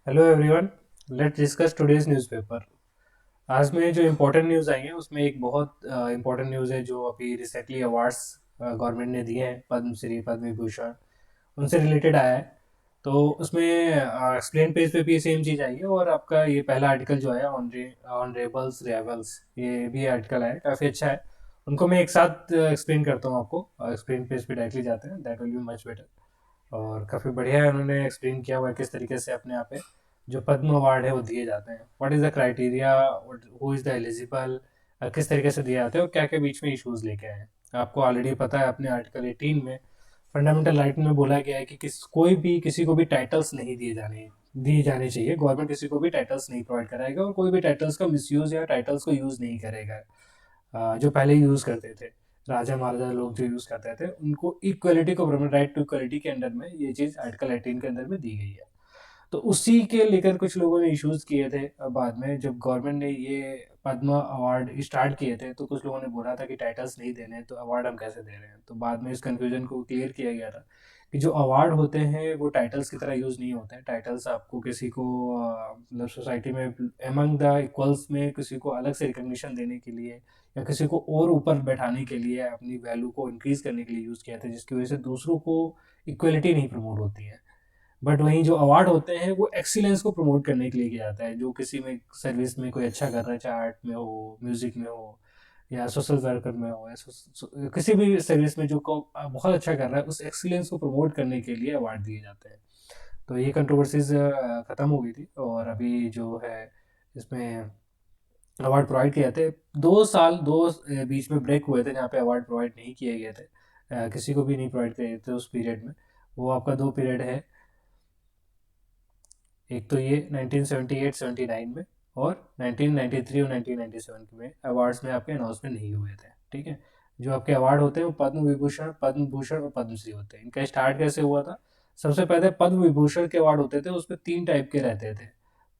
Hello everyone, let's discuss today's newspaper. आज में जो इम्पोर्टेंट न्यूज़ आई है उसमें एक बहुत इम्पोर्टेंट न्यूज़ है जो अभी रिसेंटली अवार्ड्स गवर्नमेंट ने दिए हैं, पद्म श्री पद्म विभूषण, उनसे रिलेटेड आया है। तो उसमें एक्सप्लेन पेज पे भी सेम चीज़ आई है और आपका ये पहला आर्टिकल जो है ऑनरेबल्स रेवल्स, ये भी आर्टिकल है, काफ़ी अच्छा है। उनको मैं एक साथ एक्सप्लेन करता हूँ आपको। एक्सप्लेन पेज पे डायरेक्टली जाते हैं, that will be much better. और काफ़ी बढ़िया है, उन्होंने एक्सप्लेन किया हुआ है किस तरीके से अपने यहाँ पे जो पद्म अवार्ड है वो दिए जाते हैं, what is the criteria, who is the eligible, किस तरीके से दिए जाते हैं और क्या क्या बीच में इश्यूज लेके आए हैं। आपको ऑलरेडी पता है, अपने आर्टिकल 18 में फंडामेंटल राइट में बोला गया है कि कोई भी किसी को भी टाइटल्स नहीं दिए जाने चाहिए। गवर्नमेंट किसी को भी टाइटल्स नहीं प्रोवाइड कराएगा और कोई भी टाइटल्स का मिसयूज या टाइटल्स को यूज़ नहीं करेगा। जो पहले यूज़ करते थे, राजा महाराजा लोग जो यूज़ करते थे, उनको इक्वलिटी को प्रमोट, राइट टू इक्वलिटी के अंडर में ये चीज़ आर्टिकल 18 के अंदर में दी गई है। तो उसी के लेकर कुछ लोगों ने इश्यूज किए थे। बाद में जब गवर्नमेंट ने ये पद्मा अवार्ड स्टार्ट किए थे तो कुछ लोगों ने बोला था कि टाइटल्स नहीं देने तो अवार्ड हम कैसे दे रहे हैं। तो बाद में इस कंफ्यूजन को क्लियर किया गया था कि जो अवार्ड होते हैं वो टाइटल्स की तरह यूज़ नहीं होते हैं। टाइटल्स आपको किसी को मतलब सोसाइटी में एमंग द इक्वल्स में किसी को अलग से रिकग्निशन देने के लिए या किसी को और ऊपर बैठाने के लिए, अपनी वैल्यू को इंक्रीज करने के लिए यूज़ किया था, जिसकी वजह से दूसरों को इक्वलिटी नहीं प्रमोट होती है। बट वहीं जो अवार्ड होते हैं वो एक्सीलेंस को प्रमोट करने के लिए किया जाता है। जो किसी में सर्विस में कोई अच्छा कर रहा है, चाहे आर्ट में हो, म्यूजिक में हो, या सोशल वर्कर में हो, या किसी भी सर्विस में जो बहुत अच्छा कर रहा है, उस एक्सीलेंस को प्रमोट करने के लिए अवार्ड दिए जाते हैं। तो ये कंट्रोवर्सीज ख़त्म हो गई थी और अभी जो है इसमें अवार्ड प्रोवाइड किए जाते हैं। 2 साल बीच में ब्रेक हुए थे जहाँ पे अवार्ड प्रोवाइड नहीं किए गए थे, किसी को भी नहीं प्रोवाइड किए थे उस पीरियड में। वो आपका 2 पीरियड है, एक तो ये 1978-79 में और 1993 और 1997 में अवार्ड्स में आपके अनाउंसमेंट नहीं हुए थे। ठीक है, जो आपके अवार्ड होते हैं वो पद्म विभूषण, पद्म भूषण और पद्मश्री होते हैं। इनका स्टार्ट कैसे हुआ था? सबसे पहले पद्म विभूषण के अवार्ड होते थे, उसमें 3 टाइप के रहते थे,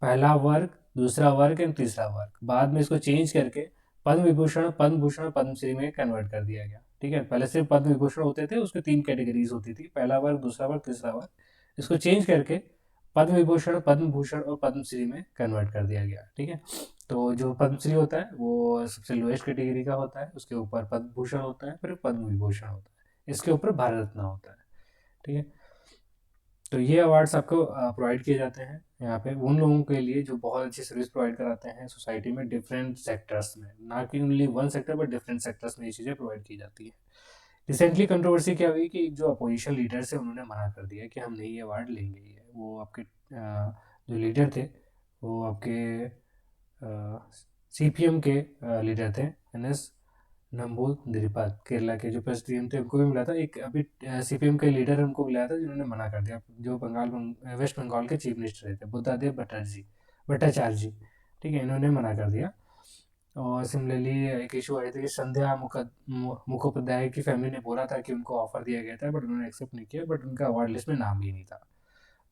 पहला वर्ग, दूसरा वर्ग एंड तीसरा वर्ग। बाद में इसको चेंज करके पद्म विभूषण, पद्म भूषण, पद्मश्री में कन्वर्ट कर दिया गया। ठीक है, पहले सिर्फ पद्म विभूषण होते थे, उसके 3 कैटेगरीज होती थी, पहला वर्ग, दूसरा वर्ग, तीसरा वर्ग। इसको चेंज करके पद्म विभूषण, पद्म भूषण और पद्मश्री में कन्वर्ट कर दिया गया। ठीक है, तो जो पद्मश्री होता है वो सबसे लोएस्ट कैटेगरी का होता है, उसके ऊपर पद्म भूषण होता है, फिर पद्म विभूषण होता है, इसके ऊपर भारत रत्न होता है। ठीक है, तो ये अवार्ड्स आपको प्रोवाइड किए जाते हैं यहाँ पे उन लोगों के लिए जो बहुत अच्छी सर्विस प्रोवाइड कराते हैं सोसाइटी में, डिफरेंट सेक्टर्स में, ना कि only one sector but different sectors में ये चीज़ें प्रोवाइड की जाती है। रिसेंटली कंट्रोवर्सी क्या हुई कि जो अपोजिशन लीडर्स है उन्होंने मना कर दिया कि हम नहीं ये अवार्ड लेंगे। ये वो आपके जो लीडर थे वो आपके सीपीएम के लीडर थे, एनएस नंबूदिरिपाद, केरला के जो प्रेसिडेंट थे उनको भी मिला था। एक अभी सीपीएम के लीडर है उनको मिला था जिन्होंने मना कर दिया, जो वेस्ट बंगाल के चीफ मिनिस्टर थे, बुद्धादेव भट्टाचार्य जी। ठीक है, इन्होंने मना कर दिया। और सिमिलरली एक इशू आई थी कि मुखोपाध्याय की फैमिली ने बोला था कि उनको ऑफर दिया गया था बट उन्होंने एक्सेप्ट नहीं किया, बट उनका अवार्ड लिस्ट में नाम ही नहीं था।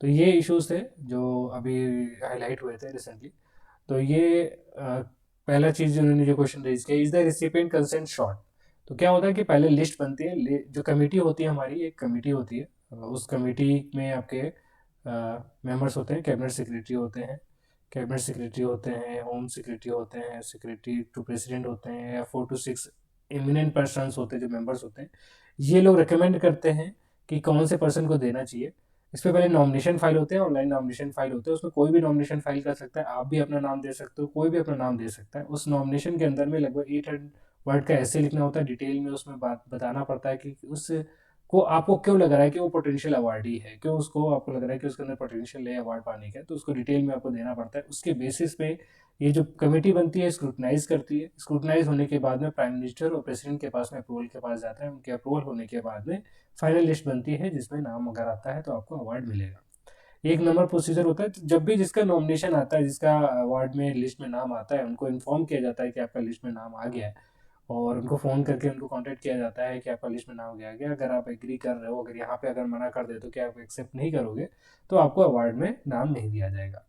तो ये इश्यूज थे जो अभी हाईलाइट हुए थे रिसेंटली। तो ये पहला चीज़ उन्होंने जो क्वेश्चन रेज किया, is the recipient consent short. तो क्या होता है कि पहले लिस्ट बनती है, जो कमेटी होती है हमारी, एक कमेटी होती है, उस कमेटी में आपके मेंबर्स होते हैं, कैबिनेट सेक्रेटरी होते हैं, होम सेक्रेटरी होते हैं, सेक्रेटरी टू प्रेसिडेंट होते हैं, या 4 to 6 इमिनेंट पर्सन होते हैं जो मेंबर्स होते हैं। ये लोग रिकमेंड करते हैं कि कौन से पर्सन को देना चाहिए। इस पे पहले नॉमिनेशन फाइल होते हैं, ऑनलाइन नॉमिनेशन फाइल होते हैं, उसमें कोई भी नॉमिनेशन फाइल कर सकता है, आप भी अपना नाम दे सकते हो, कोई भी अपना नाम दे सकता है। उस नॉमिनेशन के अंदर में लगभग 800 वर्ड का ऐसे लिखना होता है, डिटेल में उसमें बात बताना पड़ता है कि उस को आपको क्यों लग रहा है कि वो पोटेंशियल अवार्डी है, क्यों उसको आपको लग रहा है कि उसके अंदर पोटेंशियल है अवार्ड पाने का, तो उसको डिटेल में आपको देना पड़ता है। उसके बेसिस पे ये जो कमेटी बनती है स्क्रूटनाइज करती है, स्क्रूटनाइज होने के बाद में प्राइम मिनिस्टर और प्रेसिडेंट के पास में अप्रूवल के पास जाता है, उनके अप्रूवल होने के बाद में फाइनल लिस्ट बनती है जिसमें नाम अगर आता है तो आपको अवार्ड मिलेगा। एक नंबर प्रोसीजर होता है, तो जब भी जिसका नॉमिनेशन आता है, जिसका अवार्ड में लिस्ट में नाम आता है, उनको इन्फॉर्म किया जाता है कि आपका लिस्ट में नाम आ गया है, और उनको फ़ोन करके उनको कांटेक्ट किया जाता है कि आपका लिस्ट में नाम गया गया, अगर आप एग्री कर रहे हो, अगर यहाँ पे अगर मना कर दे तो क्या आप एक्सेप्ट नहीं करोगे, तो आपको अवार्ड में नाम नहीं दिया जाएगा।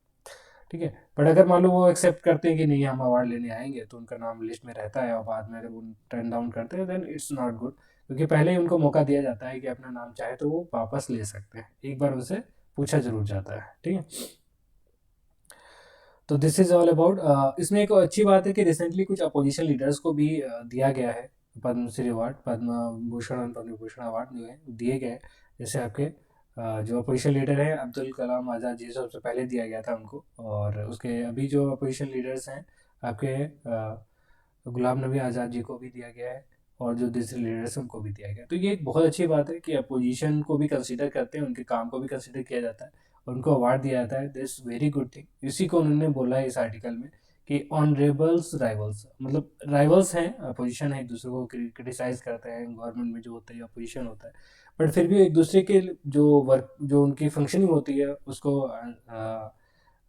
ठीक है, बट अगर मान लो वो एक्सेप्ट करते हैं कि नहीं हम अवार्ड लेने आएंगे, तो उनका नाम लिस्ट में रहता है और बाद में अगर वो टर्न डाउन करते हैं देन इट्स नॉट गुड, क्योंकि पहले ही उनको मौका दिया जाता है कि अपना नाम चाहे तो वो वापस ले सकते हैं, एक बार उनसे पूछा जरूर जाता है। ठीक है, तो दिस इज़ ऑल अबाउट इसमें एक अच्छी बात है कि रिसेंटली कुछ अपोजिशन लीडर्स को भी दिया गया है पद्मश्री अवार्ड, पद्म भूषण और पद्म भूषण अवार्ड जो है दिए गए हैं। जैसे आपके जो अपोजिशन लीडर हैं अब्दुल कलाम आज़ाद जी, सबसे पहले दिया गया था उनको, और उसके अभी जो अपोजिशन लीडर्स हैं आपके गुलाम नबी आज़ाद जी को भी दिया गया है, और जो दूसरे लीडर्स हैं उनको भी दिया गया है। तो ये एक बहुत अच्छी बात है कि अपोजिशन को भी कंसिडर करते हैं, उनके काम को भी कंसिडर किया जाता है और उनको अवार्ड दिया जाता है। This very good thing. इसी को उन्होंने बोला है इस आर्टिकल में कि ऑनरेबल्स राइवल्स, मतलब राइवल्स हैं, अपोजिशन है, एक दूसरे को क्रिटिसाइज करते हैं। गवर्नमेंट में जो होता है अपोजिशन होता है, बट फिर भी एक दूसरे के जो वर्क, जो उनकी फंक्शनिंग होती है उसको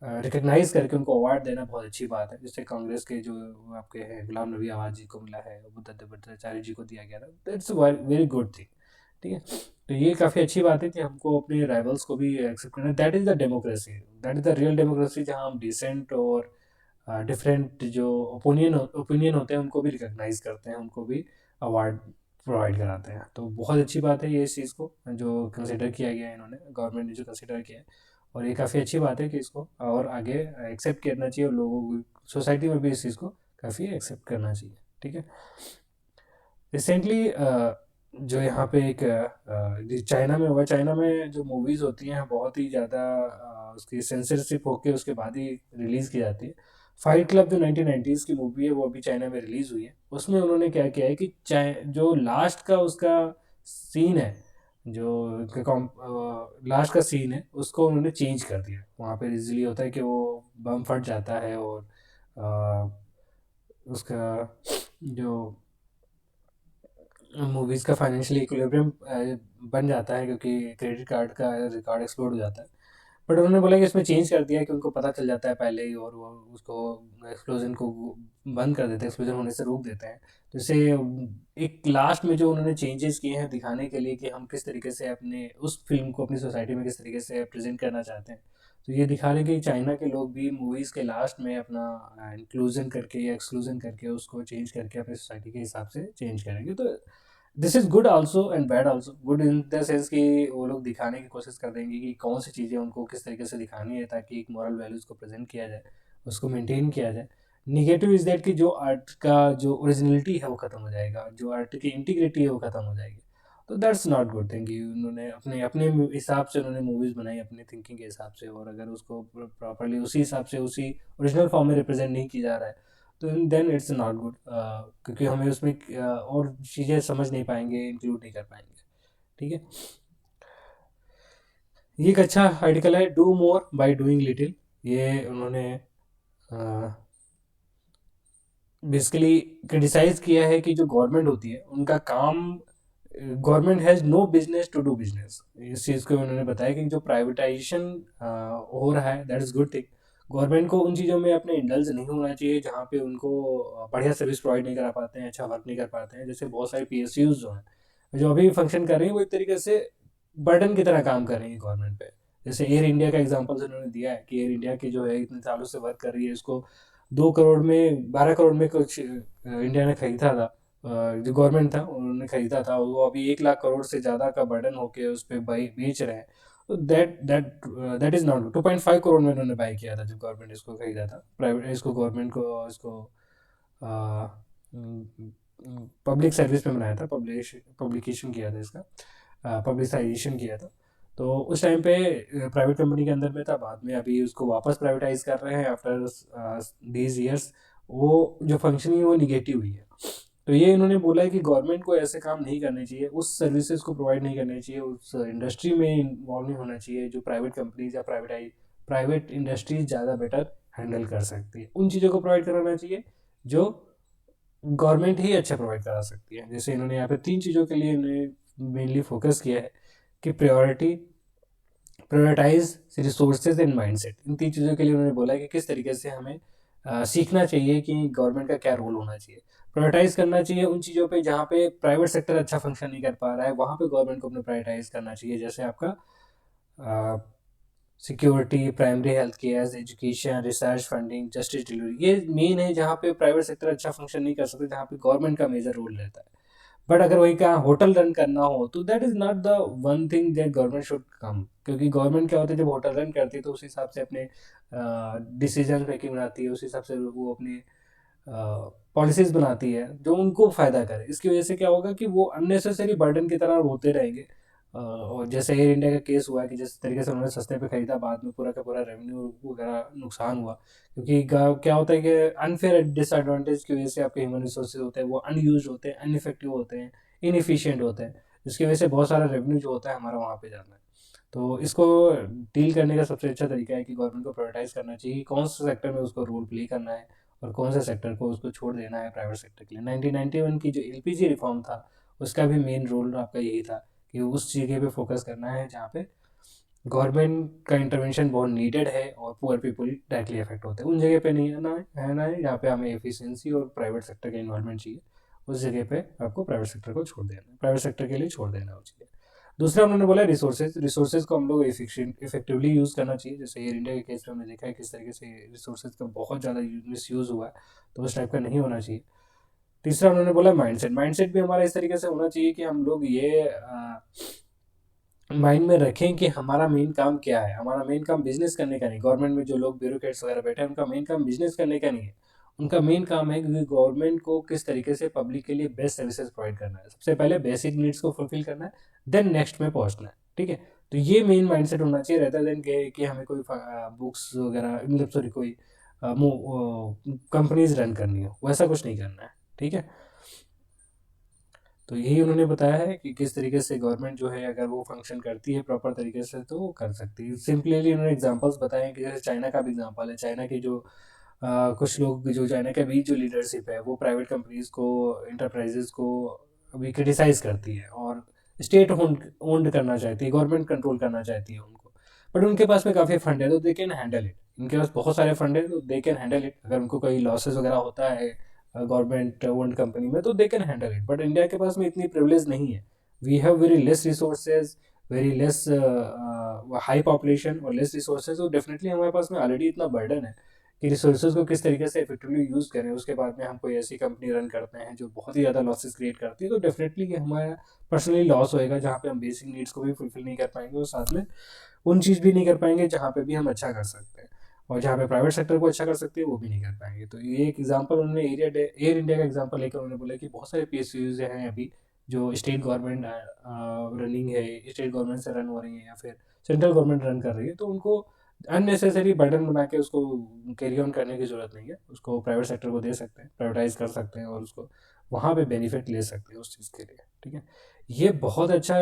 रिकग्नाइज करके उनको अवार्ड देना बहुत अच्छी बात है। जैसे कांग्रेस के जो आपके हैं गुलाम नबी आज़ाद जी को मिला है, बुद्ध भट्टाचार्य जी को दिया गया था। That's very good thing. ठीक है, तो ये काफ़ी अच्छी बात है कि हमको अपने राइवल्स को भी एक्सेप्ट करना। That is the democracy, that is the real democracy, जहाँ हम डिसेंट और डिफरेंट जो ओपिनियन होते हैं उनको भी रिकग्नाइज करते हैं, उनको भी अवार्ड प्रोवाइड कराते हैं। तो बहुत अच्छी बात है ये इस चीज़ को जो कंसिडर किया गया है, इन्होंने, गवर्नमेंट ने जो कंसिडर किया है, और ये काफ़ी अच्छी बात है कि इसको और आगे एक्सेप्ट करना चाहिए, और लोगों को, सोसाइटी में भी इस चीज़ को काफ़ी एक्सेप्ट करना चाहिए। ठीक है, रिसेंटली जो यहाँ पे एक चाइना में हुआ, चाइना में जो मूवीज़ होती हैं बहुत ही ज़्यादा उसकी सेंसरशिप होके उसके बाद ही रिलीज़ की जाती है। फाइट क्लब जो 1990s की मूवी है वो अभी चाइना में रिलीज़ हुई है। उसमें उन्होंने क्या किया है कि जो लास्ट का उसका सीन है, जो लास्ट का सीन है उसको उन्होंने चेंज कर दिया। वहाँ पे इजीली होता है कि वो बम फट जाता है, और उसका जो मूवीज़ का फाइनेंशियल इक्विलिब्रियम बन जाता है, क्योंकि क्रेडिट कार्ड का रिकॉर्ड एक्सप्लोड हो जाता है। बट उन्होंने बोला कि इसमें चेंज कर दिया है कि उनको पता चल जाता है पहले ही, और वो उसको एक्सप्लोजन को बंद कर देते हैं, एक्सप्लोजन होने से रोक देते हैं। तो इसे एक लास्ट में जो उन्होंने चेंजेस किए हैं दिखाने के लिए कि हम किस तरीके से अपने उस फिल्म को अपनी सोसाइटी में किस तरीके से प्रेजेंट करना चाहते हैं, तो ये दिखा रहे कि चाइना के लोग भी मूवीज़ के लास्ट में अपना इंक्लूजन करके या एक्सक्लूजन करके उसको चेंज करके अपनी सोसाइटी के हिसाब से चेंज करेंगे। तो this is good also and bad also. Good in the sense कि वो लोग दिखाने की कोशिश कर देंगे कि कौन सी चीज़ें उनको किस तरीके से दिखानी है, ताकि एक मॉरल वैल्यूज़ को प्रेजेंट किया जाए, उसको मेंटेन किया जाए। निगेटिव इज़ दैट कि जो आर्ट का जो ओरिजिनलिटी है वो ख़त्म हो जाएगा, जो आर्ट की इंटीग्रिटी है वो ख़त्म हो जाएगी। तो दैट्स नॉट गुड थिंग कि उन्होंने अपने अपने हिसाब से उन्होंने मूवीज़ बनाई अपनी थिंकिंग के हिसाब से, और अगर उसको प्रॉपर्ली उसी हिसाब से उसी ओरिजिनल फॉर्म में रिप्रेजेंट नहीं किया जा रहा है, तो देन इट्स नॉट गुड, क्योंकि हमें उसमें और चीज़ें समझ नहीं पाएंगे, इंक्लूड नहीं कर पाएंगे। ठीक है, ये एक अच्छा आर्टिकल है, do more by doing little. ये उन्होंने बेसिकली क्रिटिसाइज किया है कि जो गवर्नमेंट होती है उनका काम, government has no business to do business. इस चीज़ को उन्होंने बताया कि जो प्राइवेटाइजेशन हो रहा है that is good thing. Government को उन चीज़ों में अपने इंडल्ज नहीं होना चाहिए जहाँ पे उनको बढ़िया सर्विस प्रोवाइड नहीं करा पाते हैं, अच्छा वर्क नहीं कर पाते हैं। जैसे बहुत सारे PSUs जो हैं जो अभी फंक्शन कर रहे हैं वो एक तरीके से बर्डन की तरह काम कर रही है गवर्नमेंट पे। जैसे एयर इंडिया का एग्जांपल उन्होंने दिया है कि एयर इंडिया की जो है इतने सालों से वर्क कर रही है, इसको 2 करोड़ में 12 करोड़ में कुछ इंडिया ने खरीदा था, जो गवर्नमेंट था उन्होंने खरीदा था, वो अभी 1 लाख करोड़ से ज़्यादा का बर्डन होके उस पर बेच रहे हैं। तो दैट इज़ नॉट, 2.5 करोड़ में उन्होंने बाई किया था जब गवर्नमेंट इसको खरीदा था, प्राइवेट इसको गवर्नमेंट को इसको पब्लिक सर्विस में बनाया था, पब्लिकेशन किया था इसका, पब्लिसाइजेशन किया था। तो उस टाइम पे प्राइवेट कंपनी के अंदर में था, बाद में अभी उसको वापस प्राइवेटाइज कर रहे हैं आफ्टर दीज ईयर्स। वो जो फंक्शनिंग वो निगेटिव हुई है। तो ये इन्होंने बोला है कि गवर्नमेंट को ऐसे काम नहीं करने चाहिए, उस सर्विसेज को प्रोवाइड नहीं करने चाहिए, उस इंडस्ट्री में इन्वॉल्व नहीं होना चाहिए जो प्राइवेट कंपनीज या प्राइवेट इंडस्ट्रीज ज़्यादा बेटर हैंडल कर सकती है। उन चीज़ों को प्रोवाइड कराना चाहिए जो गवर्नमेंट ही अच्छा प्रोवाइड करा सकती है। जैसे इन्होंने यहाँ पे 3 चीज़ों के लिए इन्होंने मेनली फोकस किया है कि प्रायोरिटाइज रिसोर्सेज एंड माइंडसेट। इन 3 चीज़ों के लिए उन्होंने बोला है कि किस तरीके से हमें सीखना चाहिए कि गवर्नमेंट का क्या रोल होना चाहिए। प्रायोरिटाइज करना चाहिए उन चीज़ों पे जहाँ पे प्राइवेट सेक्टर अच्छा फंक्शन नहीं कर पा रहा है, वहाँ पे गवर्नमेंट को अपने प्रायोरिटाइज करना चाहिए। जैसे आपका security, primary health care, education, research funding, justice delivery, ये मेन है जहाँ पे प्राइवेट सेक्टर अच्छा फंक्शन नहीं कर सकते, जहाँ पे गवर्नमेंट का मेजर रोल रहता है। बट अगर वही का होटल रन करना हो तो that is not the one thing that government should come, क्योंकि गवर्नमेंट क्या होता है जब होटल रन करती है तो उस हिसाब से अपने डिसीजन मेकिंग बनाती है, उस हिसाब से वो अपनी पॉलिसीज बनाती है जो उनको फायदा करे। इसकी वजह से क्या होगा कि वो अननेसेसरी बर्डन की तरह होते रहेंगे। और जैसे एयर इंडिया का केस हुआ कि जिस तरीके से उन्होंने सस्ते पे खरीदा, बाद में पूरा का पूरा रेवेन्यू वगैरह नुकसान हुआ, क्योंकि क्या होता है कि अनफेयर डिसएडवांटेज की वजह से आपके ह्यूमन रिसोर्सेज होते हैं वो अनयूज होते हैं, अनइफेक्टिव होते हैं, इनएफिशिएंट होते हैं, जिसकी वजह से बहुत सारा रेवेन्यू जो होता है हमारा वहाँ पे जाता है। तो इसको डील करने का सबसे अच्छा तरीका है कि गवर्नमेंट को प्रायोरिटाइज करना चाहिए कि कौन से सेक्टर में उसको रोल प्ले करना है और कौन से सेक्टर को उसको छोड़ देना है प्राइवेट सेक्टर के लिए। 1991 की जो एलपीजी रिफॉर्म था उसका भी मेन रोल आपका यही था कि उस जगह पे फोकस करना है जहाँ पे गवर्नमेंट का इंटरवेंशन बहुत नीडेड है और पुअर पीपल डायरेक्टली इफेक्ट होते हैं। उन जगह पे नहीं आना है जहाँ पे हमें एफिशिएंसी और प्राइवेट सेक्टर का इन्वॉल्वमेंट चाहिए, उस जगह पे आपको प्राइवेट सेक्टर को छोड़ देना है, प्राइवेट सेक्टर के लिए छोड़ देना चाहिए। दूसरा उन्होंने बोला रिसोर्सेज, रिसोर्सेज को हम लोग इफेक्टिवली यूज़ करना चाहिए। जैसे एयर इंडिया के केस में हमने देखा है किस तरीके से रिसोर्सेज का बहुत ज़्यादा मिस यूज़ हुआ है, तो उस टाइप का नहीं होना चाहिए। तीसरा उन्होंने बोला माइंडसेट, माइंडसेट भी हमारा इस तरीके से होना चाहिए कि हम लोग ये माइंड में रखें कि हमारा मेन काम क्या है। हमारा मेन काम बिजनेस करने का नहीं, गवर्नमेंट में जो लोग ब्यूरोक्रेट्स वगैरह बैठे हैं उनका मेन काम बिजनेस करने का नहीं है। उनका मेन काम है कि गवर्नमेंट को किस तरीके से पब्लिक के लिए बेस्ट सर्विसेज प्रोवाइड करना है, सबसे पहले बेसिक नीड्स को फुलफिल करना है, देन नेक्स्ट में पहुंचना है। ठीक है, तो ये मेन माइंडसेट होना चाहिए रहता देन कि हमें कोई बुक्स वगैरह मतलब सॉरी कोई कंपनीज रन करनी हो, वैसा कुछ नहीं करना है। ठीक है, तो यही उन्होंने बताया है कि किस तरीके से गवर्नमेंट जो है अगर वो फंक्शन करती है प्रॉपर तरीके से तो वो कर सकती है। सिंपली उन्होंने एग्जांपल्स बताए हैं कि जैसे चाइना का भी एग्जांपल है। चाइना की जो कुछ लोग जो चाइना के बीच जो लीडरशिप है वो प्राइवेट कंपनीज को, इंटरप्राइजेज को अभी क्रिटिसाइज करती है और स्टेट ओन्ड करना चाहती है, गवर्नमेंट कंट्रोल करना चाहती है उनको। बट उनके पास में काफ़ी फंड है तो दे कैन हैंडल इट, इनके पास बहुत सारे फंड है तो दे कैन हैंडल इट। अगर उनको कोई लॉसेस वगैरह होता है गवर्नमेंट ओन्ड कंपनी में तो they can handle it. But India के पास में इतनी प्रिविलेज नहीं है। We have very less resources, very less high population और लेस रिसोर्सेज, तो डेफिनेटली हमारे पास में ऑलरेडी इतना बर्डन है कि रिसोर्सेज को किस तरीके से इफेक्टिवली यूज़ करें। उसके बाद में हम कोई ऐसी कंपनी रन करते हैं जो बहुत ही ज़्यादा लॉसेस क्रिएट करती है तो डेफिनेटली ये हमारा पर्सनली लॉस होएगा, जहाँ पे हम बेसिक नीड्स को भी फुलफिल नहीं कर पाएंगे और साथ में उन चीज़ भी नहीं कर पाएंगे जहाँ पे भी हम अच्छा कर सकते हैं, और जहाँ पे प्राइवेट सेक्टर को अच्छा कर सकते हैं वो भी नहीं कर पाएंगे। तो ये एक एग्जांपल उन्होंने एयर इंडिया का एग्जांपल लेकर उन्होंने बोला कि बहुत सारे पीएसयूज हैं अभी जो स्टेट गवर्नमेंट रनिंग है, स्टेट गवर्नमेंट से रन हो रही है या फिर सेंट्रल गवर्नमेंट रन कर रही है, तो उनको अननेसेसरी बर्डन बना के उसको कैरी ऑन करने की ज़रूरत नहीं है। उसको प्राइवेट सेक्टर को दे सकते हैं, प्राइवेटाइज कर सकते हैं और उसको वहाँ पे बेनिफिट ले सकते हैं उस चीज़ के लिए। ठीक है, ये बहुत अच्छा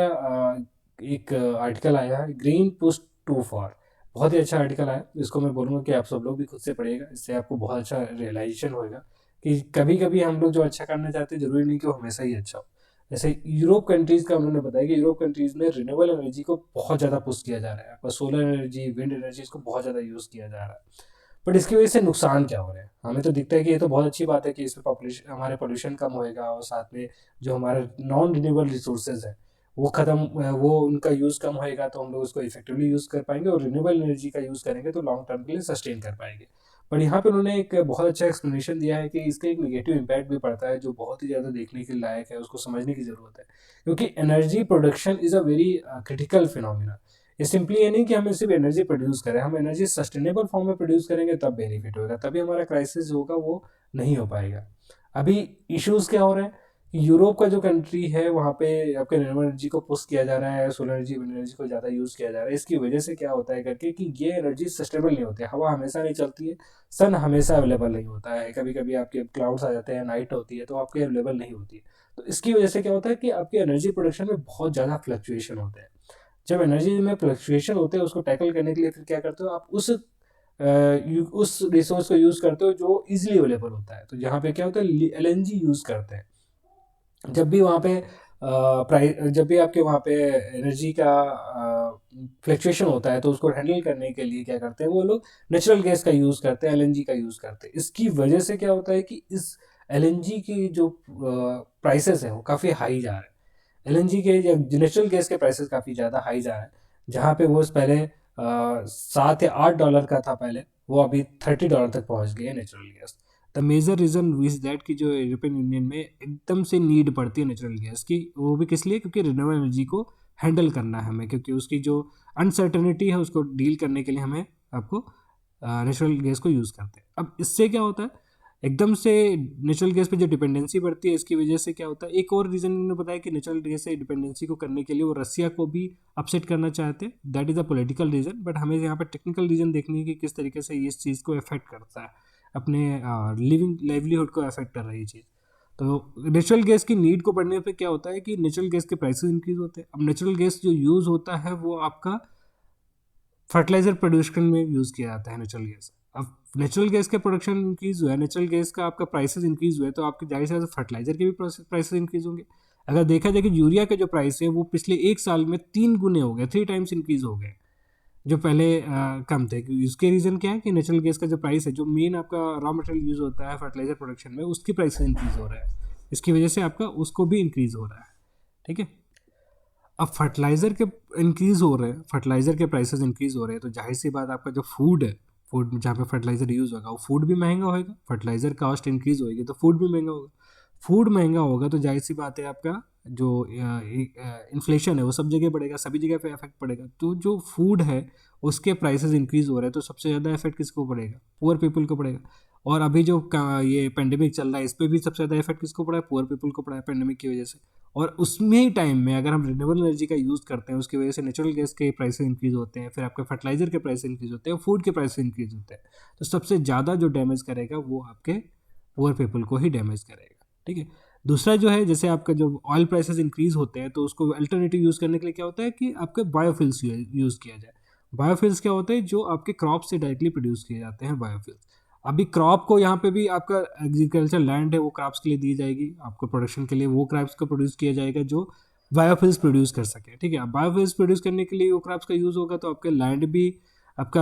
एक आर्टिकल आया है, ग्रीन पुश टू फॉर, बहुत ही अच्छा आर्टिकल आया। इसको मैं बोलूँगा कि आप सब लोग भी खुद से पढ़िएगा, इससे आपको बहुत अच्छा रियलाइजेशन होएगा कि कभी कभी हम लोग जो अच्छा करना चाहते हैं जरूरी नहीं कि वो हमेशा ही अच्छा हो। जैसे यूरोप कंट्रीज़ का उन्होंने बताया कि यूरोप कंट्रीज़ में रिन्यूएबल एनर्जी को बहुत ज़्यादा पुश किया जा रहा है, आपका सोलर एनर्जी, विंड एनर्जी, इसको बहुत ज़्यादा यूज़ किया जा रहा है। बट इसकी वजह से नुकसान क्या हो रहा है, हमें तो दिखता है कि ये तो बहुत अच्छी बात है कि इसमें पॉपुलेशन हमारे पोल्यूशन कम होएगा और साथ में जो हमारे नॉन रिन्यूएबल रिसोर्सेज है वो खत्म, वो उनका यूज़ कम होएगा तो हम लोग उसको इफेक्टिवली यूज़ कर पाएंगे और रिन्यूएबल एनर्जी का यूज़ करेंगे तो लॉन्ग टर्म के लिए सस्टेन कर पाएंगे। पर यहाँ पे उन्होंने एक बहुत अच्छा एक्सप्लेनेशन दिया है कि इसका एक नेगेटिव इम्पैक्ट भी पड़ता है जो बहुत ही ज़्यादा देखने के लायक है, उसको समझने की ज़रूरत है। क्योंकि energy production is a very critical phenomena. ये सिंपली ये नहीं कि हम सिर्फ एनर्जी प्रोड्यूस करें, हम एनर्जी सस्टेनेबल फॉर्म में प्रोड्यूस करेंगे तब बेनिफिट होगा, तभी हमारा क्राइसिस होगा वो नहीं हो पाएगा। अभी इश्यूज क्या हो रहे हैं, यूरोप का जो कंट्री है वहाँ पे आपके रिन्यूएबल एनर्जी को पुश किया जा रहा है, सोलर एनर्जी, विंड एनर्जी को ज़्यादा यूज़ किया जा रहा है। इसकी वजह से क्या होता है करके कि ये एनर्जी सस्टेनेबल नहीं होती है, हवा हमेशा नहीं चलती है, सन हमेशा अवेलेबल नहीं होता है, कभी कभी आपके क्लाउड्स आ जाते हैं, नाइट होती है तो आपके अवेलेबल नहीं होती है। तो इसकी वजह से क्या होता है कि आपकी एनर्जी प्रोडक्शन में बहुत ज़्यादा फ्लक्चुएशन होते हैं। जब एनर्जी में फ्लक्चुएशन होते हैं उसको टैकल करने के लिए फिर क्या करते हो आप, उस रिसोर्स को यूज़ करते हो जो इजीली अवेलेबल होता है। तो यहाँ पे क्या होता है एलएनजी यूज़ करते हैं। जब भी वहाँ पे प्राइस, जब भी आपके वहाँ पे एनर्जी का फ्लक्चुएशन होता है तो उसको हैंडल करने के लिए क्या करते हैं वो लोग, नेचुरल गैस का यूज़ करते हैं, एलएनजी का यूज़ करते हैं। इसकी वजह से क्या होता है कि इस एलएनजी की जो प्राइसेस है वो काफ़ी हाई जा रहे हैं। एलएनजी के या नेचुरल गैस के प्राइसेस काफ़ी ज़्यादा हाई जा रहे हैं। जहाँ पे वो पहले $7 या $8 का था पहले, वो अभी $30 तक पहुँच गई है natural gas. The major reason is that कि जो यूरोपियन यूनियन में एकदम से नीड पड़ती है नेचुरल गैस की, वो भी किस लिए, क्योंकि रिन्यूएबल एनर्जी को हैंडल करना है हमें, क्योंकि उसकी जो अनसर्टेनिटी है उसको डील करने के लिए हमें आपको नेचुरल गैस को यूज़ करते हैं। अब इससे क्या होता है, एकदम से नेचुरल गैस पे जो डिपेंडेंसी बढ़ती है, इसकी वजह से क्या होता है, एक और रीज़न इन्होंने बताया कि नेचुरल गैस से डिपेंडेंसी को करने के लिए वो रसिया को भी अपसेट करना चाहते हैं। That is a political reason, but हमें यहाँ पर टेक्निकल रीज़न देखनी है कि किस तरीके से ये इस चीज़ को अफेक्ट करता है, अपने लिविंग लाइवलीहुड को अफेक्ट कर रही चीज़। तो नेचुरल गैस की नीड को बढ़ने पे क्या होता है कि नेचुरल गैस के प्राइसेस इंक्रीज होते हैं। अब नेचुरल गैस जो यूज़ होता है वो आपका फर्टिलाइजर प्रोडक्शन में यूज़ किया जाता है नेचुरल गैस। अब नेचुरल गैस का प्रोडक्शन इंक्रीज हुआ है, नेचुरल गैस का आपका प्राइसेस इंक्रीज हुआ है, तो आपके जाहिर सी बात फर्टिलाइजर के भी प्राइसेस इंक्रीज होंगे। अगर देखा जाए कि यूरिया के जो प्राइस है वो पिछले एक साल में 3 गुने हो गए, 3 टाइम्स इंक्रीज हो गए, जो पहले कम थे। इसके रीज़न क्या है कि नेचुरल गैस का जो प्राइस है, जो मेन आपका रॉ मटेरियल यूज़ होता है फर्टिलाइजर प्रोडक्शन में, उसकी प्राइसेस इंक्रीज हो रहा है, इसकी वजह से आपका उसको भी इंक्रीज हो रहा है। ठीक है, अब फर्टिलाइज़र के इंक्रीज़ हो रहे हैं, फर्टिलाइज़र के प्राइसेस इंक्रीज़ हो रहे हैं, तो जाहिर सी बात आपका जो फूड है, फूड जहाँ पे फर्टिलाइज़र यूज़ होगा वो फूड भी महंगा होगा, फर्टिलाइज़र कास्ट इंक्रीज़ होगी तो फूड भी महंगा होगा। फूड महंगा होगा तो जाहिर सी बात है आपका जो इन्फ्लेशन है वो सब जगह बढ़ेगा, सभी जगह पे इफेक्ट पड़ेगा। तो जो फूड है उसके प्राइसेस इंक्रीज़ हो रहे हैं, तो सबसे ज़्यादा इफेक्ट किसको पड़ेगा, पुअर पीपल को पड़ेगा। और अभी जो ये पेंडेमिक चल रहा है, इस पर भी सबसे ज़्यादा इफेक्ट किसको पड़ा है, पुअर पीपल को पड़ा है पेंडेमिक की वजह से। और उसमें ही टाइम में अगर हम रिन्यूएबल एनर्जी का यूज़ करते हैं, उसकी वजह से नेचुरल गैस के प्राइसेस इंक्रीज होते हैं, फिर आपके फर्टिलाइजर के प्राइस इंक्रीज होते हैं, फूड के प्राइस इंक्रीज होते हैं। तो सबसे ज़्यादा जो डैमेज करेगा वो आपके पुअर पीपल को ही डैमेज करेगा। ठीक है, दूसरा जो है, जैसे आपका जो ऑयल प्राइसेस इंक्रीज होते हैं तो उसको अल्टरनेटिव यूज़ करने के लिए क्या होता है कि आपके बायोफिल्स यूज़ किया जाए। बायोफिल्स क्या होते हैं, जो आपके क्रॉप से डायरेक्टली प्रोड्यूस किए जाते हैं बायोफिल्स। अभी क्रॉप को यहाँ पे भी आपका एग्रीकल्चर लैंड है वो क्रॉप्स के लिए दी जाएगी, आपको प्रोडक्शन के लिए वो क्रॉप्स को प्रोड्यूस किया जाएगा जो बायोफिल्स प्रोड्यूस कर सके। ठीक है, अब बायोफिल्स प्रोड्यूस करने के लिए वो क्रॉप्स का यूज़ होगा तो आपका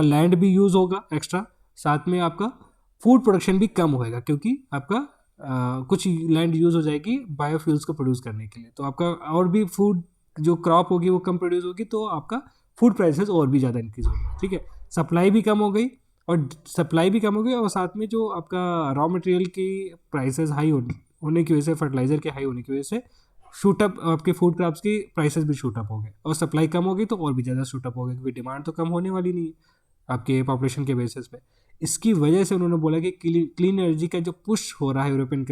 लैंड भी यूज़ होगा एक्स्ट्रा, साथ में आपका फूड प्रोडक्शन भी कम होएगा, क्योंकि आपका कुछ लैंड यूज़ हो जाएगी बायोफ्यूल्स को प्रोड्यूस करने के लिए। तो आपका और भी फूड जो क्रॉप होगी वो कम प्रोड्यूस होगी, तो आपका फूड प्राइसेस और भी ज़्यादा इंक्रीज होगी। ठीक है, सप्लाई भी कम हो गई, और साथ में जो आपका रॉ मटेरियल की प्राइसेस हाई होने की वजह से, फर्टिलाइजर के हाई होने की वजह से शूटअप आपके फूड क्रॉप्स की प्राइसेस भी शूटअप हो गए, और सप्लाई कम हो गई तो और भी ज़्यादा शूटअप हो गए, क्योंकि डिमांड तो कम होने वाली नहीं है आपके पॉपुलेशन के बेसिस पे। इसकी वजह से उन्होंने बोला कि क्लीन एनर्जी का जो पुश हो रहा है यूरोपियन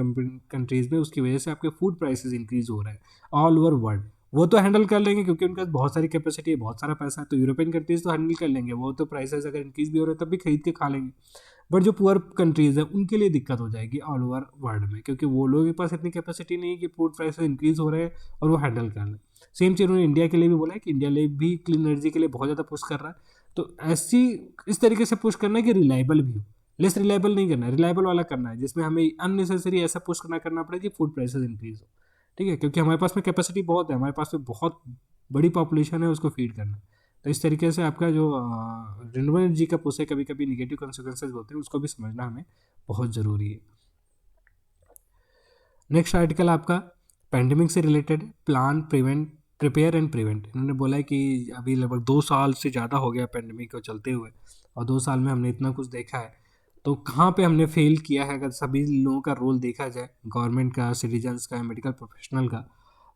कंट्रीज़ में, उसकी वजह से आपके फूड प्राइसेस इंक्रीज हो रहे हैं ऑल ओवर वर्ल्ड। वो तो हैंडल कर लेंगे क्योंकि उनके पास बहुत सारी कैपेसिटी है, बहुत सारा पैसा है, तो यूरोपियन कंट्रीज़ तो हैंडल कर लेंगे, वो तो प्राइसेस अगर इंक्रीज भी हो रहे हैं तब भी खरीद के खा लेंगे। बट जो पुअर कंट्रीज़ है उनके लिए दिक्कत हो जाएगी ऑल ओवर वर्ल्ड में, क्योंकि वो लोगों के पास इतनी कैपेसिटी नहीं है कि फूड प्राइसेस इंक्रीज हो रहे हैं और वो हैंडल कर लें। सेम चीज़ उन्होंने इंडिया के लिए भी बोला है कि इंडिया लिए भी क्लीन एनर्जी के लिए बहुत ज़्यादा पुश कर रहा है। तो इस तरीके से पुश करना है कि रिलायबल भी हो, लेस रिलायबल नहीं करना है, रिलायबल वाला करना है, जिसमें हमें अननेसेसरी ऐसा पुश ना करना पड़े कि फूड प्राइसेस इंक्रीज हो। ठीक है, क्योंकि हमारे पास में कैपेसिटी बहुत है, हमारे पास में बहुत बड़ी पॉपुलेशन है, उसको फीड करना है। तो इस तरीके से आपका जो रिन्यूएबल एनर्जी का पुश है, कभी कभी निगेटिव कॉन्सिक्वेंसेज होते हैं, उसको भी समझना हमें बहुत ज़रूरी है। नेक्स्ट आर्टिकल आपका पैंडेमिक से related, plan prepare and prevent. इन्होंने बोला है कि अभी लगभग 2 साल से ज़्यादा हो गया पैंडेमिक को चलते हुए, और 2 साल में हमने इतना कुछ देखा है, तो कहाँ पे हमने फेल किया है अगर सभी लोगों का रोल देखा जाए, गवर्नमेंट का, सिटीजन्स का, मेडिकल प्रोफेशनल का।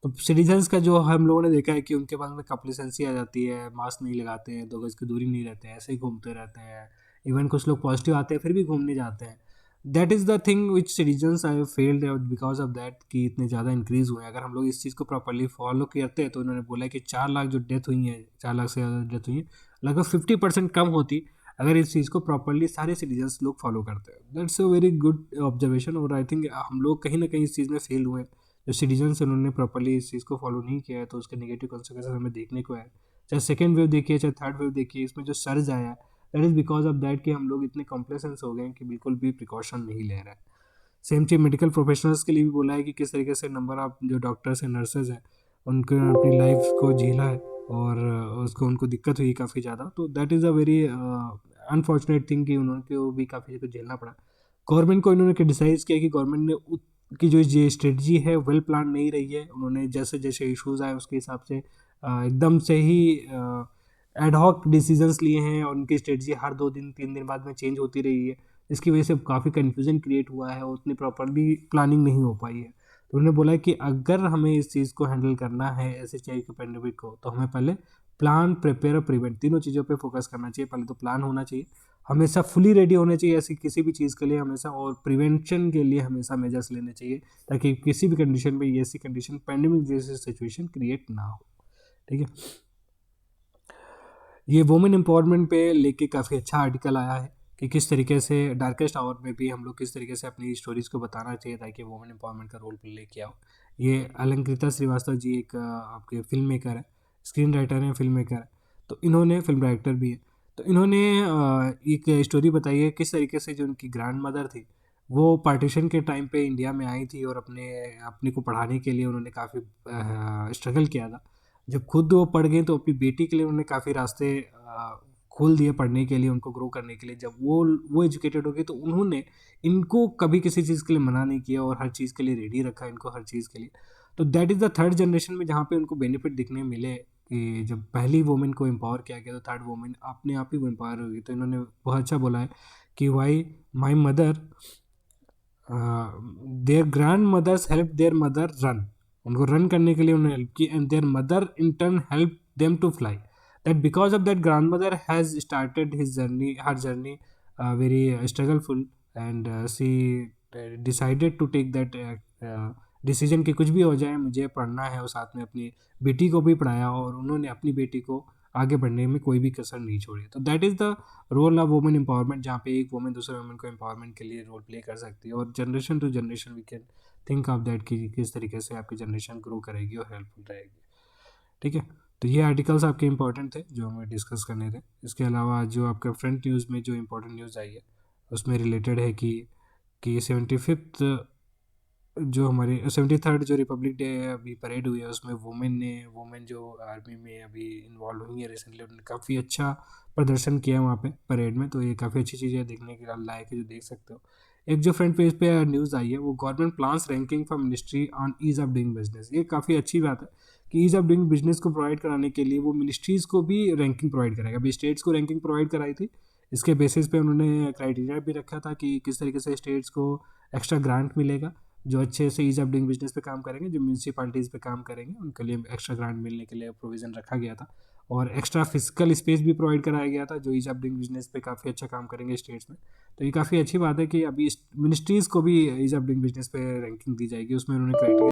तो सिटीजन्स का जो हम लोगों ने देखा है कि उनके पास में कंप्लेसेंसी आ जाती है, मास्क नहीं लगाते हैं, 2 गज की दूरी नहीं रहते हैं, ऐसे ही घूमते रहते हैं। इवन कुछ लोग पॉजिटिव आते हैं फिर भी घूमने जाते हैं। That is the thing which citizens I failed because of that, कि इतने ज़्यादा इंक्रीज़ हुए हैं। अगर हम लोग इस चीज़ को प्रॉपरली फॉलो करते हैं तो उन्होंने बोला है कि 4 लाख जो डेथ हुई है, 4 लाख से ज़्यादा डेथ हुई है, लगभग 50% कम होती अगर इस चीज़ को प्रॉपरली सारे सिटीजन्स लोग फॉलो करते हैं। That's a very good observation, और आई थिंक हम लोग कहीं ना कहीं इस चीज़ में फेल हुए हैं। जो सिटीजन्स उन्होंने प्रॉपरली इस चीज़ को फॉलो नहीं किया है, तो उसके नेगेटिव कॉन्सिक्वेंसेस हमें देखने को है। चाहे सेकेंड वेव देखिए, चाहे थर्ड वेव देखिए, इसमें जो सर्ज आया है, that is because of that कि हम लोग इतने कॉम्प्लेसेंस हो गए हैं कि बिल्कुल भी प्रिकॉशन नहीं ले रहे हैं। सेम चीज़ मेडिकल प्रोफेशनल्स के लिए भी बोला है कि किस तरीके से नंबर ऑफ जो डॉक्टर्स हैं, नर्सेज हैं, उनको अपनी लाइफ को झेला है, और उसको उनको दिक्कत हुई काफ़ी ज़्यादा। तो that is a very unfortunate thing कि उनको भी काफ़ी कुछ झेलना पड़ा। गवर्नमेंट को इन्होंने क्रिटिसाइज़ किया कि गवर्नमेंट ने की जो ये स्ट्रेटजी है वेल प्लान नहीं रही है। उन्होंने जैसे जैसे इश्यूज़ आए उसके हिसाब से एकदम से ही एडहॉक डिसीजंस लिए हैं और उनकी स्ट्रेटजी हर 2 दिन 3 दिन बाद में चेंज होती रही है, इसकी वजह से काफ़ी कन्फ्यूजन क्रिएट हुआ है और उतनी प्रॉपरली प्लानिंग नहीं हो पाई है। तो उन्होंने बोला कि अगर हमें इस चीज़ को हैंडल करना है ऐसे चाहिए कि पेंडेमिक को, तो हमें पहले प्लान, प्रिपेयर और प्रिवेंट तीनों चीज़ों पे फोकस करना चाहिए। पहले तो प्लान होना चाहिए, हमेशा फुली रेडी होना चाहिए ऐसी किसी भी चीज़ के लिए हमेशा, और प्रिवेंशन के लिए हमेशा मेजर्स लेने चाहिए ताकि किसी भी कंडीशन में ये ऐसी कंडीशन पेंडेमिक जैसी सिचुएशन क्रिएट ना हो। ठीक है, ये वुमेन एम्पावरमेंट पे लेके काफ़ी अच्छा आर्टिकल आया है कि किस तरीके से डार्केस्ट आवर में भी हम लोग किस तरीके से अपनी स्टोरीज़ को बताना चाहिए ताकि वुमेन एम्पावरमेंट का रोल प्ले लेके आओ। ये अलंकृता श्रीवास्तव जी एक आपके फिल्म मेकर है, स्क्रीन राइटर हैं, फिल्म मेकर है, तो इन्होंने फिल्म डायरेक्टर भी है। तो इन्होंने एक स्टोरी बताई है किस तरीके से जो उनकी ग्रैंड मदर थी वो पार्टीशन के टाइम पे इंडिया में आई थी और अपने को पढ़ाने के लिए उन्होंने काफ़ी स्ट्रगल किया था। जब खुद वो पढ़ गए तो अपनी बेटी के लिए उन्होंने काफ़ी रास्ते खोल दिए पढ़ने के लिए, उनको ग्रो करने के लिए। जब वो एजुकेटेड हो गई तो उन्होंने इनको कभी किसी चीज़ के लिए मना नहीं किया और हर चीज़ के लिए रेडी रखा इनको, हर चीज़ के लिए। तो that is the third generation में जहाँ पे उनको बेनिफिट दिखने मिले कि जब पहली वुमेन को एम्पावर किया गया तो थर्ड वुमेन अपने आप ही वो एम्पावर होगी। तो इन्होंने बहुत अच्छा बोला है कि why my mother their grand mothers help their mother run, उनको रन करने के लिए उन्होंने हेल्प की, and their mother in turn help them to fly, that because of that grand mother has started his journey, her journey very struggleful, and she decided to take that decision कि कुछ भी हो जाए मुझे पढ़ना है, और साथ में अपनी बेटी को भी पढ़ाया और उन्होंने अपनी बेटी को आगे बढ़ने में कोई भी कसर नहीं छोड़ी। तो that is the role of women empowerment, जहाँ पे एक वुमेन दूसरे वुमेन को एम्पावरमेंट के लिए रोल प्ले कर सकती है, और generation to generation we can think of that कि किस तरीके से आपकी जनरेशन ग्रो करेगी और हेल्पफुल रहेगी। ठीक है, तो ये आर्टिकल्स आपके इंपॉर्टेंट थे जो हमें डिस्कस करने थे। इसके अलावा जो आपका फ्रंट न्यूज़ में जो इंपॉर्टेंट न्यूज़ आई है उसमें रिलेटेड है कि 75th जो हमारे 73rd जो रिपब्लिक डे अभी परेड हुई है उसमें वुमेन जो आर्मी में अभी इन्वॉल्व हुई है रिसेंटली, उन्होंने काफ़ी अच्छा प्रदर्शन किया वहाँ पे परेड में। तो ये काफ़ी अच्छी चीज़ है, देखने के लायक है, जो देख सकते हो। एक जो फ्रंट पेज पे न्यूज़ आई है वो government plans ranking for ministry on ease of doing business. ये काफ़ी अच्छी बात है कि ईज ऑफ डूइंग बिजनेस को प्रोवाइड कराने के लिए वो मिनिस्ट्रीज़ को भी रैंकिंग प्रोवाइड करेगा। अभी स्टेट्स को रैंकिंग प्रोवाइड कराई थी, इसके बेसिस पे उन्होंने क्राइटेरिया भी रखा था कि किस तरीके से स्टेट्स को एक्स्ट्रा ग्रांट मिलेगा जो अच्छे से ईज ऑफ डूइंग बिजनेस पे काम करेंगे, जो म्यूनसिपालिटीज़ पे काम करेंगे उनके लिए एक्स्ट्रा ग्रांट मिलने के लिए प्रोविज़न रखा गया था, और एक्स्ट्रा फिजिकल स्पेस भी प्रोवाइड कराया गया था जो ईज ऑफ डूइंग बिजनेस पे काफ़ी अच्छा काम करेंगे स्टेट्स में। तो ये काफ़ी अच्छी बात है कि अभी मिनिस्ट्रीज़ को भी ईज ऑफ डूइंग बिजनेस पे रैंकिंग दी जाएगी, उसमें उन्होंने क्राइटेरिया